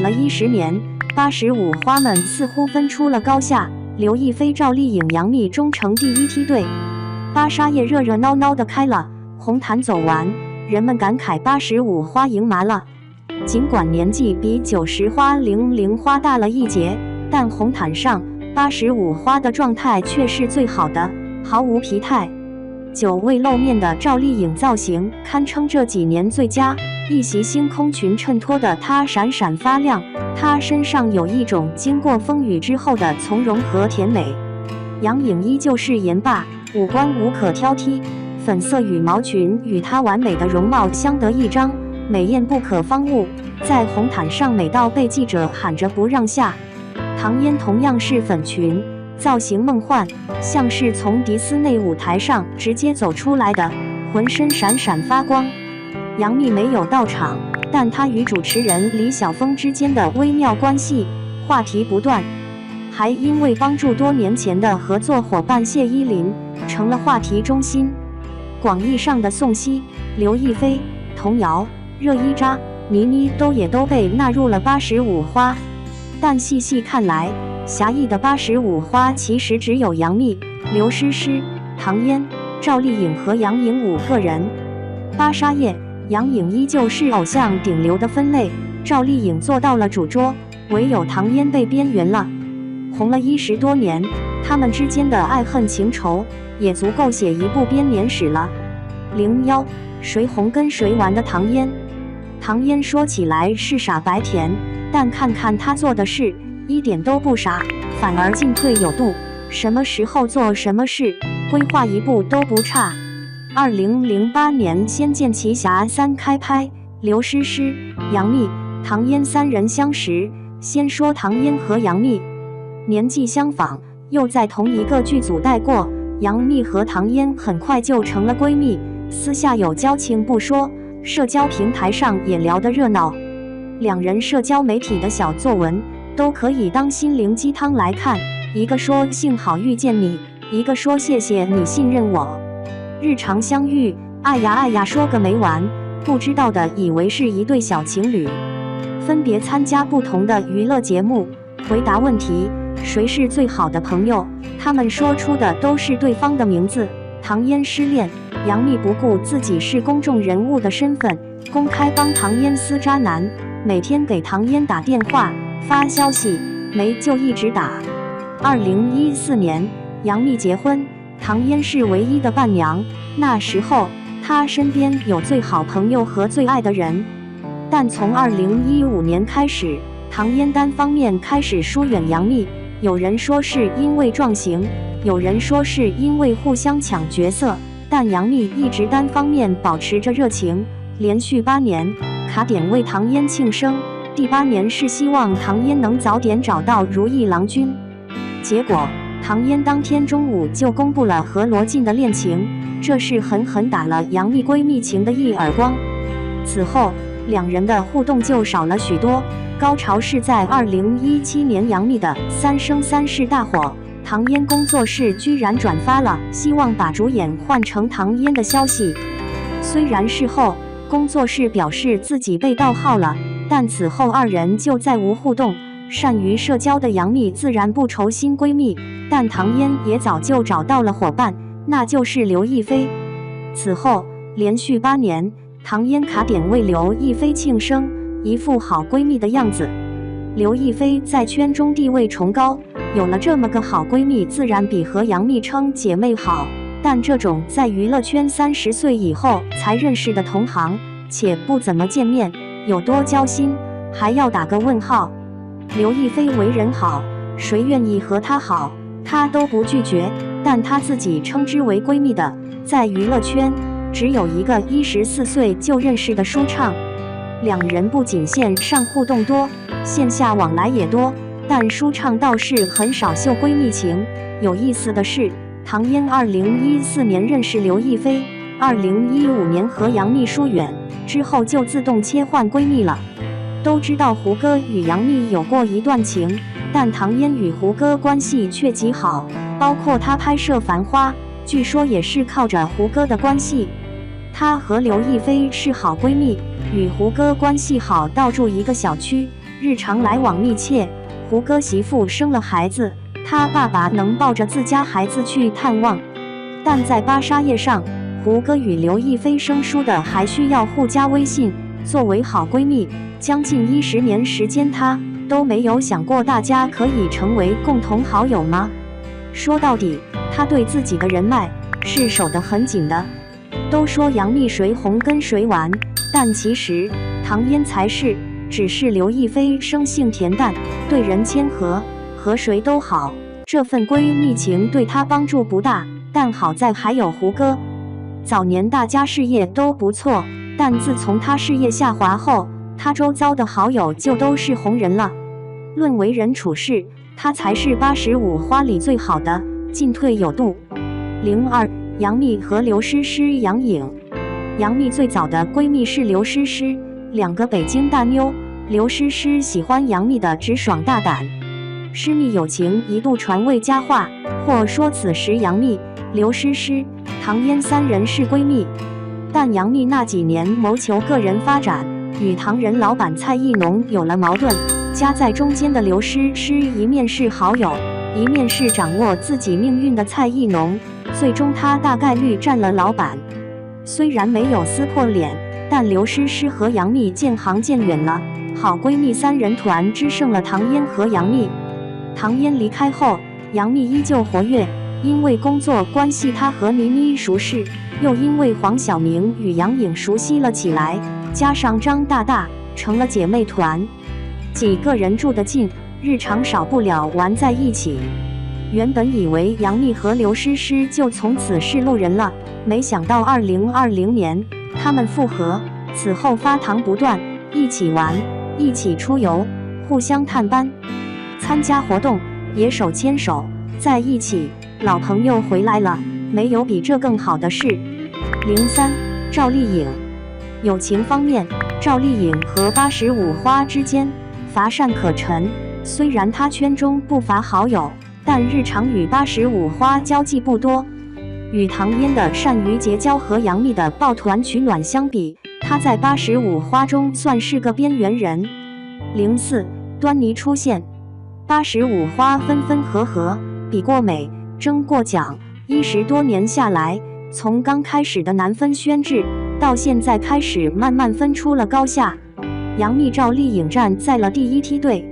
了10年，85花们似乎分出了高下。刘亦菲、赵丽颖、杨幂终成第一梯队，芭莎夜热热闹闹的开了。红毯走完，人们感慨85花赢麻了。尽管年纪比90花、00花大了一截，但红毯上85花的状态却是最好的，毫无疲态。久未露面的赵丽颖造型堪称这几年最佳，一袭星空裙衬托的她闪闪发亮，她身上有一种经过风雨之后的从容和甜美。杨颖依旧是颜霸，五官无可挑剔，粉色羽毛裙与她完美的容貌相得益彰，美艳不可方物，在红毯上美到被记者喊着不让下。唐嫣同样是粉裙，造型梦幻，像是从迪斯内舞台上直接走出来的，浑身闪闪发光。杨幂没有到场，但她与主持人李晓峰之间的微妙关系话题不断，还因为帮助多年前的合作伙伴谢依霖成了话题中心。广义上的宋茜、刘亦菲、童瑶、热依扎、倪妮都被纳入了85花，但细细看来，狭义的85花其实只有杨幂、刘诗诗、唐嫣、赵丽颖和杨颖5个人。芭莎夜，杨颖依旧是偶像顶流的分类，赵丽颖做到了主桌，唯有唐嫣被边缘了。红了10多年，他们之间的爱恨情仇也足够写一部编年史了。01，谁红跟谁玩的唐嫣。唐嫣说起来是傻白甜，但看看她做的事，一点都不傻，反而进退有度，什么时候做什么事，规划一步都不差。2008年《仙剑奇侠3》开拍，刘诗诗、杨幂、唐嫣3人相识。先说唐嫣和杨幂，年纪相仿，又在同一个剧组待过，杨幂和唐嫣很快就成了闺蜜，私下有交情不说，社交平台上也聊得热闹。两人社交媒体的小作文都可以当心灵鸡汤来看，一个说幸好遇见你，一个说谢谢你信任我。日常相遇，爱呀说个没完，不知道的以为是一对小情侣。分别参加不同的娱乐节目，回答问题谁是最好的朋友，他们说出的都是对方的名字。唐嫣失恋，杨幂不顾自己是公众人物的身份，公开帮唐嫣撕渣男，每天给唐嫣打电话发消息，没就一直打。2014年，杨幂结婚，唐嫣是唯一的伴娘，那时候她身边有最好朋友和最爱的人。但从2015年开始，唐嫣单方面开始疏远杨幂，有人说是因为撞型，有人说是因为互相抢角色，但杨幂一直单方面保持着热情，连续8年卡点为唐嫣庆生，第8年是希望唐嫣能早点找到如意郎君。结果唐嫣当天中午就公布了和罗晋的恋情，这是狠狠打了杨幂闺蜜情的一耳光。此后两人的互动就少了许多，高潮是在2017年杨幂的《三生三世》大火，唐嫣工作室居然转发了希望把主演换成唐嫣的消息。虽然事后工作室表示自己被盗号了，但此后二人就再无互动。善于社交的杨幂自然不愁新闺蜜，但唐嫣也早就找到了伙伴，那就是刘亦菲。此后连续8年，唐嫣卡点为刘亦菲庆生，一副好闺蜜的样子。刘亦菲在圈中地位崇高，有了这么个好闺蜜，自然比和杨幂称姐妹好。但这种在娱乐圈30岁以后才认识的同行，且不怎么见面，有多交心，还要打个问号。刘亦菲为人好，谁愿意和她好，她都不拒绝，但她自己称之为闺蜜的，在娱乐圈只有一个14岁就认识的舒畅。两人不仅线上互动多，线下往来也多，但舒畅倒是很少秀闺蜜情。有意思的是，唐嫣2014年认识刘亦菲，2015年和杨幂疏远，之后就自动切换闺蜜了。都知道胡歌与杨幂有过一段情，但唐嫣与胡歌关系却极好，包括她拍摄《繁花》，据说也是靠着胡歌的关系。她和刘亦菲是好闺蜜，与胡歌关系好到住一个小区，日常来往密切。胡歌媳妇生了孩子，他爸爸能抱着自家孩子去探望，但在芭莎页上，胡歌与刘亦菲生疏的还需要互加微信。作为好闺蜜，将近10年时间，她都没有想过大家可以成为共同好友吗？说到底，她对自己的人脉是守得很紧的。都说杨幂谁红跟谁玩，但其实唐嫣才是。只是刘亦菲生性恬淡，对人谦和，和谁都好，这份闺蜜情对她帮助不大。但好在还有胡歌。早年大家事业都不错，但自从她事业下滑后，她周遭的好友就都是红人了。论为人处事，她才是85花里最好的，进退有度。02杨幂和刘诗诗杨颖。杨幂最早的闺蜜是刘诗诗，两个北京大妞。刘诗诗喜欢杨幂的直爽大胆，诗蜜友情一度传为佳话，或说此时杨幂、刘诗诗、唐嫣三人是闺蜜。但杨幂那几年谋求个人发展，与唐人老板蔡艺农有了矛盾。夹在中间的刘诗诗一面是好友，一面是掌握自己命运的蔡艺农，最终她大概率占了老板。虽然没有撕破脸，但刘诗诗和杨幂渐行渐远了。好闺蜜三人团只剩了唐嫣和杨幂。唐嫣离开后，杨幂依旧活跃，因为工作关系，她和倪妮熟识，又因为黄晓明与杨颖熟悉了起来，加上张大大，成了姐妹团。几个人住得近，日常少不了玩在一起。原本以为杨幂和刘诗诗就从此是路人了，没想到2020年他们复合，此后发糖不断，一起玩，一起出游，互相探班，参加活动也手牵手在一起。老朋友回来了，没有比这更好的事。03赵丽颖。友情方面，赵丽颖和85花之间乏善可陈，虽然她圈中不乏好友，但日常与85花交际不多。与唐嫣的善于结交和杨幂的抱团取暖相比，她在85花中算是个边缘人。04端倪出现。85花分分合合，比过美，争过奖，10多年下来，从刚开始的难分轩轾，到现在开始慢慢分出了高下。杨幂赵丽颖站在了第一梯队，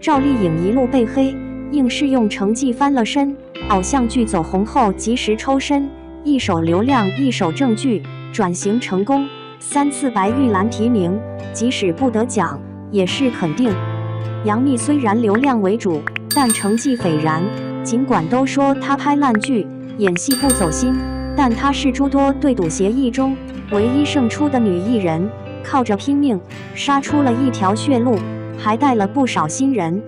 赵丽颖一路被黑，硬是用成绩翻了身。偶像剧走红后及时抽身，一手流量一手证据，转型成功，3次白玉兰提名，即使不得奖也是肯定。杨幂虽然流量为主，但成绩斐然。尽管都说她拍烂剧，演戏不走心，但她是诸多对赌协议中唯一胜出的女艺人，靠着拼命杀出了一条血路，还带了不少新人。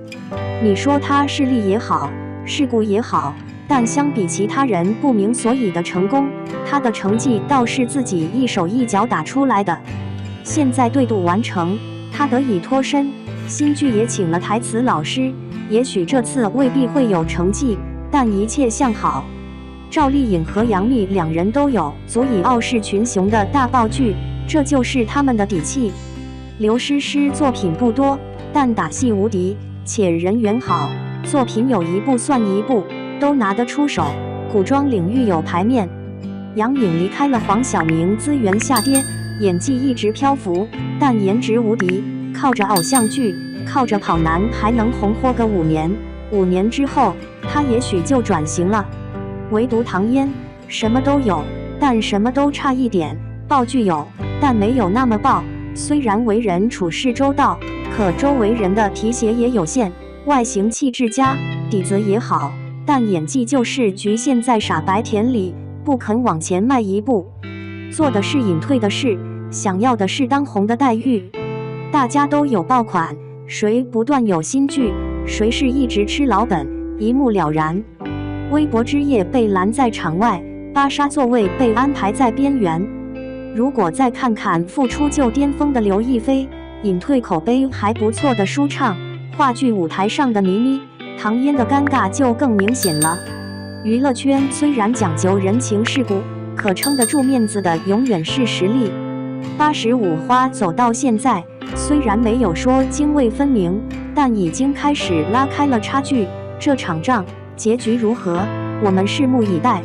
你说她势利也好，世故也好，但相比其他人不明所以的成功，她的成绩倒是自己一手一脚打出来的。现在对赌完成，她得以脱身，新剧也请了台词老师，也许这次未必会有成绩，但一切向好。赵丽颖和杨幂两人都有足以傲视群雄的大爆剧，这就是他们的底气。刘诗诗作品不多，但打戏无敌，且人缘好，作品有一部算一部，都拿得出手，古装领域有排面。杨颖离开了黄晓明，资源下跌，演技一直漂浮，但颜值无敌，靠着偶像剧，靠着跑男还能红火个5年，5年之后她也许就转型了。唯独唐嫣什么都有，但什么都差一点，爆剧有，但没有那么爆。虽然为人处事周到，可周围人的提携也有限，外形气质佳，底子也好，但演技就是局限在傻白甜里，不肯往前迈一步。做的是隐退的事，想要的是当红的待遇。大家都有爆款，谁不断有新剧，谁是一直吃老本，一目了然。微博之夜被拦在场外，芭莎座位被安排在边缘。如果再看看复出就巅峰的刘亦菲，隐退口碑还不错的舒畅，话剧舞台上的倪妮、唐嫣的尴尬就更明显了。娱乐圈虽然讲究人情世故，可撑得住面子的永远是实力。85花走到现在，虽然没有说泾渭分明，但已经开始拉开了差距。这场仗结局如何，我们拭目以待。